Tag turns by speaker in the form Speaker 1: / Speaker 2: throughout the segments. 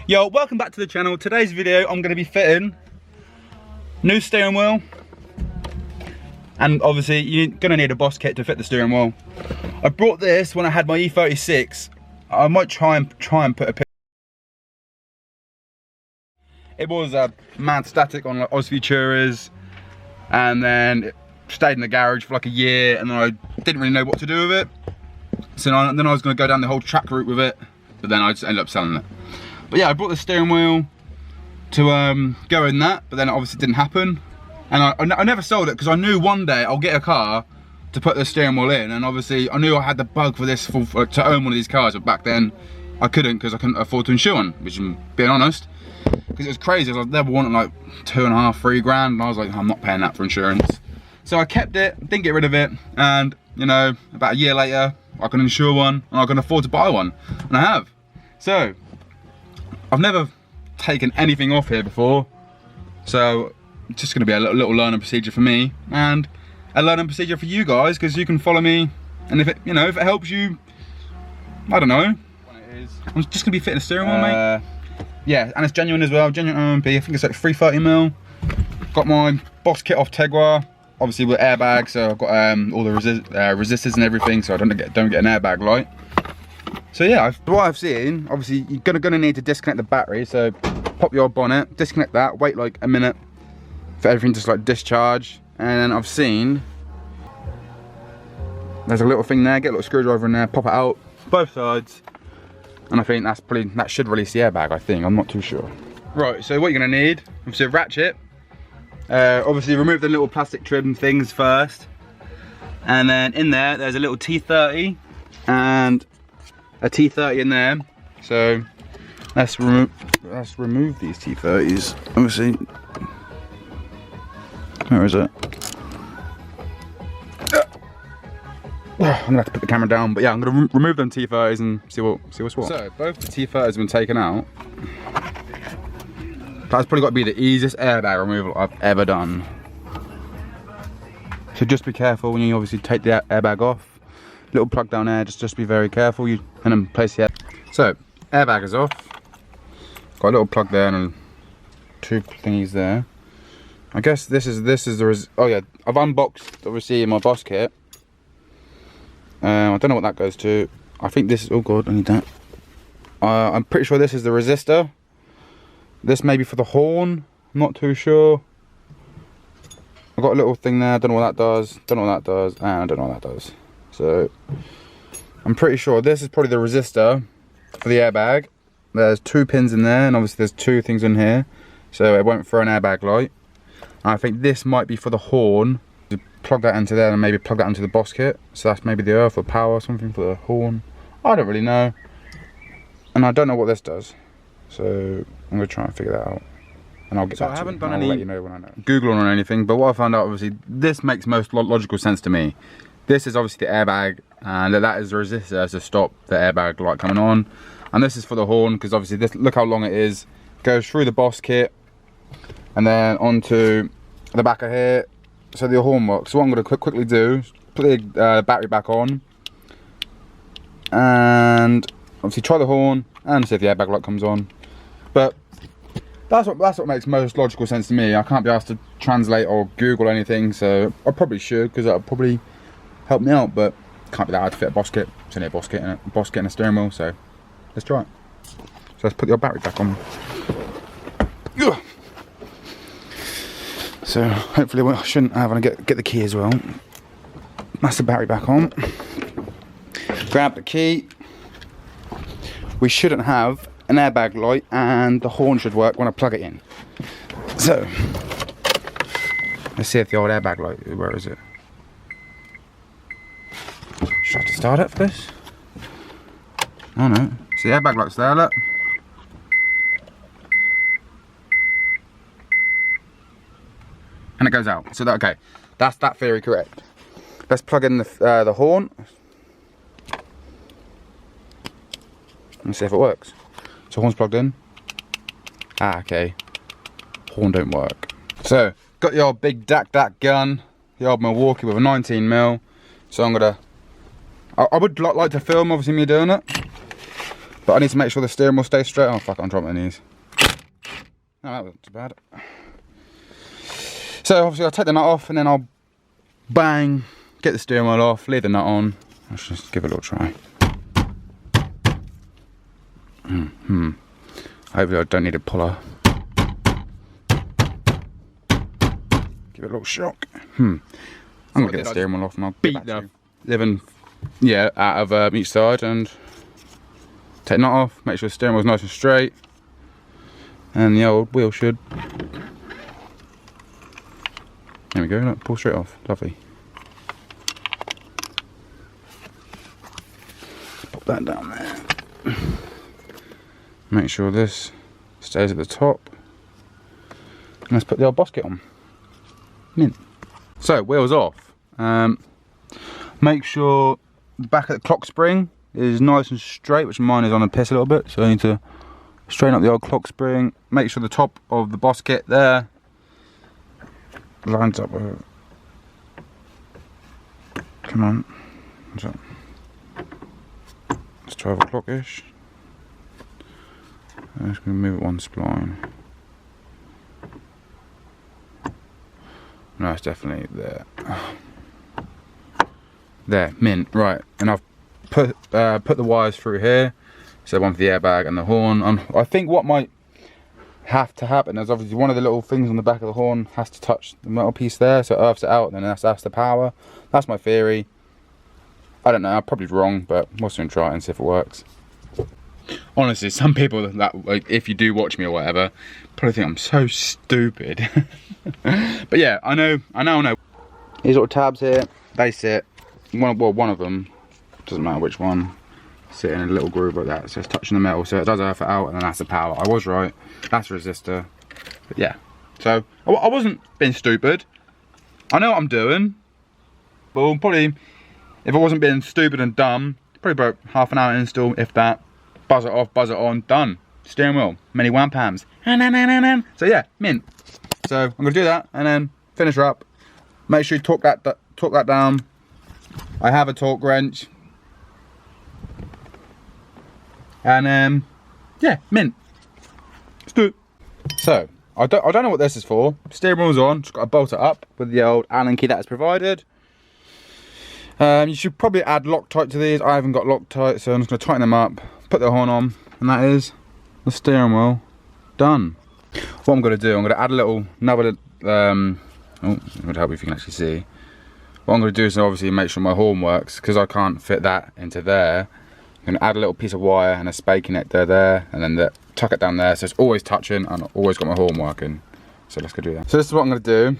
Speaker 1: Yo, welcome back to the channel. Today's video, I'm going to be fitting new steering wheel, and obviously you're going to need a boss kit to fit the steering wheel. I brought this when I had my E36. I might try and put a picture. It was a mad static on like Oz Futuras, and then it stayed in the garage for like a year, and then I didn't really know what to do with it. So then I was going to go down the whole track route with it, but then I just ended up selling it. But yeah, I brought the steering wheel to go in that, but then it obviously didn't happen. And I never sold it because I knew one day I'll get a car to put the steering wheel in, and obviously I knew I had the bug for this to own one of these cars, but back then I couldn't because I couldn't afford to insure one, which I'm being honest. Because it was crazy, I was never wanting like 2.5, 3 grand, and I was like, I'm not paying that for insurance. So I kept it, didn't get rid of it, and you know, about a year later, I can insure one, and I can afford to buy one, and I have. So, I've never taken anything off here before, so it's just gonna be a little learning procedure for me, and a learning procedure for you guys, because you can follow me, and if it, you know, if it helps you, I don't know. I'm just gonna be fitting a steering wheel, mate. Yeah, and it's genuine as well, genuine OMP. I think it's like 330mm. Got my boss kit off Tegiwa, obviously with airbag, so I've got all the resistors and everything, so I don't get an airbag light. So yeah, what I've seen, obviously you're gonna need to disconnect the battery, so pop your bonnet, disconnect that, wait like a minute for everything to just like discharge, and then I've seen there's a little thing there, get a little screwdriver in there, pop it out, both sides. And I think that should release the airbag, I think, I'm not too sure. Right, so what you're gonna need, obviously a ratchet. Obviously remove the little plastic trim things first. And then in there's a little T30 and a T30 in there. So let's remove these T30s. Obviously, where is it? I'm gonna have to put the camera down, but yeah, I'm gonna remove them T30s and see what's what. So both the T30s have been taken out. That's probably got to be the easiest airbag removal I've ever done. So just be careful when you obviously take the airbag off. Little plug down there, just be very careful. And then place the airbag. So airbag is off. Got a little plug there and 2 thingies there. I guess this is the oh yeah, I've unboxed obviously in my boss kit. I don't know what that goes to. I think this is, oh god, I need that. I'm pretty sure this is the resistor. This may be for the horn, I'm not too sure. I've got a little thing there, don't know what that does, don't know what that does, and I don't know what that does. So, I'm pretty sure this is probably the resistor for the airbag. There's 2 pins in there, and obviously there's 2 things in here. So it won't throw an airbag light. And I think this might be for the horn. Plug that into there and maybe plug that into the boss kit, so that's maybe the earth or power or something for the horn. I don't really know, and I don't know what this does, so I'm gonna try and figure that out, and I'll get back to you. I haven't done any, I'll let you know when I know. Googling or anything, but what I found out, obviously this makes most logical sense to me. This is obviously the airbag, and that is the resistor to stop the airbag light coming on, and this is for the horn because obviously this, look how long it is, goes through the boss kit and then onto the back of here. So the horn works. So what I'm going to quickly do is put the battery back on and obviously try the horn and see if the airbag light comes on. But that's what makes most logical sense to me. I can't be asked to translate or Google anything, so I probably should because that'll probably help me out. But it can't be that hard to fit a boss kit. It's only a boss kit and a steering wheel. So let's try it. So let's put your battery back on. Ugh. So hopefully I shouldn't have, and get the key as well. That's the battery back on. Grab the key. We shouldn't have an airbag light, and the horn should work when I plug it in. So let's see if the old airbag light, where is it? Should I have to start it for this? Oh no. See, the airbag light's there, look. And it goes out. So that, okay, that's that theory correct. Let's plug in the horn and see if it works. So horn's plugged in. Ah, okay. Horn don't work. So got the old big DAC gun, the old Milwaukee with a 19mm. So I'm gonna, I would like to film obviously me doing it, But I need to make sure the steering wheel stays straight. Oh fuck, I'm dropping my knees. No, that wasn't too bad. So obviously I'll take the nut off and then I'll bang, get the steering wheel off, leave the nut on. Let's just give it a little try. Hopefully I don't need a puller. Give it a little shock. I'm gonna get the steering wheel off and I'll beat the living, yeah, out of each side and take the nut off. Make sure the steering wheel's nice and straight, and the old wheel should. There we go. Look, pull straight off. Lovely. Pop that down there. Make sure this stays at the top. And let's put the old basket on. Mint. So, wheels off. Make sure the back of the clock spring is nice and straight, which mine is on a piss a little bit. So I need to straighten up the old clock spring. Make sure the top of the basket there lines up with it. Come on. What's that? It's 12 o'clock-ish. I'm just going to move it one spline. No, it's definitely there. There, mint, right. And I've put the wires through here. So one for the airbag and the horn. I think what might have to happen is obviously one of the little things on the back of the horn has to touch the metal piece there, so it earths it out, and then that's the power. That's my theory. I don't know, I'm probably wrong, but we'll soon try it and see if it works. Honestly, some people that, like, if you do watch me or whatever, probably think I'm so stupid. But yeah, I know. These little tabs here, they sit, one of them, doesn't matter which one, sit in a little groove like that, so it's touching the metal, so it does earth it out, and then that's the power. I was right, that's a resistor. But yeah, so I wasn't being stupid. I know what I'm doing. But probably, if I wasn't being stupid and dumb, probably about half an hour install, if that. Buzz it off, buzz it on, done. Steering wheel, many wham-pams. So yeah, mint. So I'm gonna do that and then finish her up. Make sure you torque that down. I have a torque wrench. And yeah, mint. Let's do it. So I don't know what this is for. Steering wheel's on, just got to bolt it up with the old Allen key that is provided. You should probably add Loctite to these. I haven't got Loctite, so I'm just going to tighten them up, put the horn on, and that is the steering wheel done. What I'm going to do, I'm going to add another, it would help if you can actually see. What I'm going to do is obviously make sure my horn works, because I can't fit that into there. I'm going to add a little piece of wire and a spade connector there, and then tuck it down there, so it's always touching, and I've always got my horn working. So let's go do that. So this is what I'm going to do.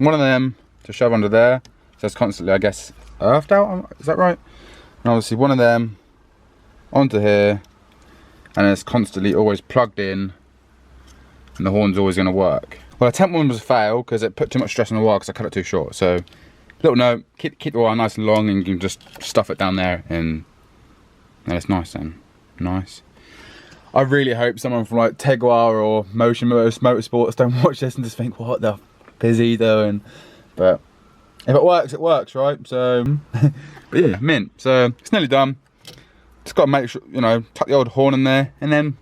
Speaker 1: One of them to shove under there, so it's constantly, I guess, earthed out, is that right? And obviously one of them onto here, and it's constantly always plugged in, and the horn's always going to work. Well, the temp one was a fail because it put too much stress on the wire because I cut it too short. So little note, keep the wire nice and long, and you can just stuff it down there, and it's nice then. Nice. I really hope someone from like Tegiwa or Motion Motorsports don't watch this and just think, what the is he doing? But if it works, right? So, but yeah, mint. So it's nearly done. Just got to make sure, tuck the old horn in there, and then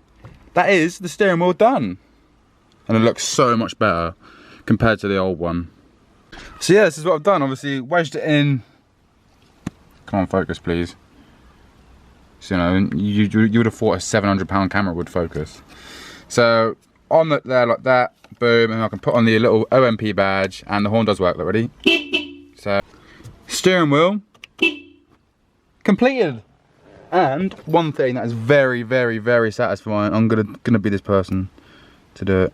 Speaker 1: that is the steering wheel done. And it looks so much better compared to the old one. So yeah, this is what I've done. Obviously wedged it in. Come on, focus please. So you would have thought a £700 camera would focus. So on there like that, boom, and I can put on the little OMP badge, and the horn does work. Look, ready? So steering wheel completed. And one thing that is very, very, very satisfying. I'm gonna be this person to do it.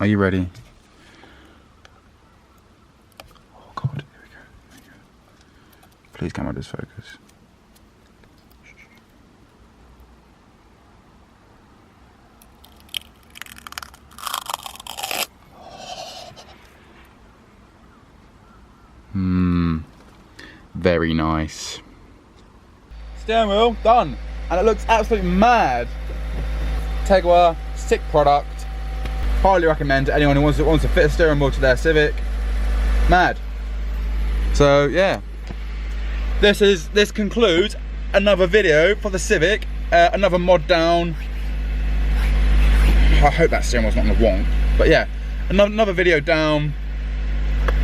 Speaker 1: Are you ready? Oh God, here we go. There we go. Please camera, just focus. Very nice. Steering wheel done, and it looks absolutely mad. Tegiwa, sick product. Highly recommend to anyone who wants to fit a steering wheel to their Civic. Mad. So yeah, this concludes another video for the Civic another mod down. I hope that steering wheel's not gonna wonk, but yeah, another video down.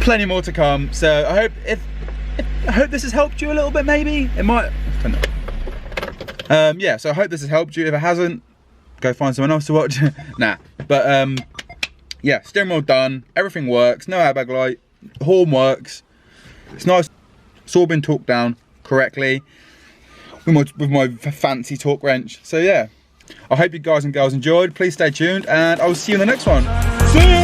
Speaker 1: Plenty more to come. So I hope this has helped you a little bit. Maybe it might. Yeah. So I hope this has helped you. If it hasn't, go find someone else to watch. Nah. But yeah, steering wheel done. Everything works. No airbag light. Horn works. It's nice. It's all been torqued down correctly with my fancy torque wrench. So yeah, I hope you guys and girls enjoyed. Please stay tuned, and I will see you in the next one. See you.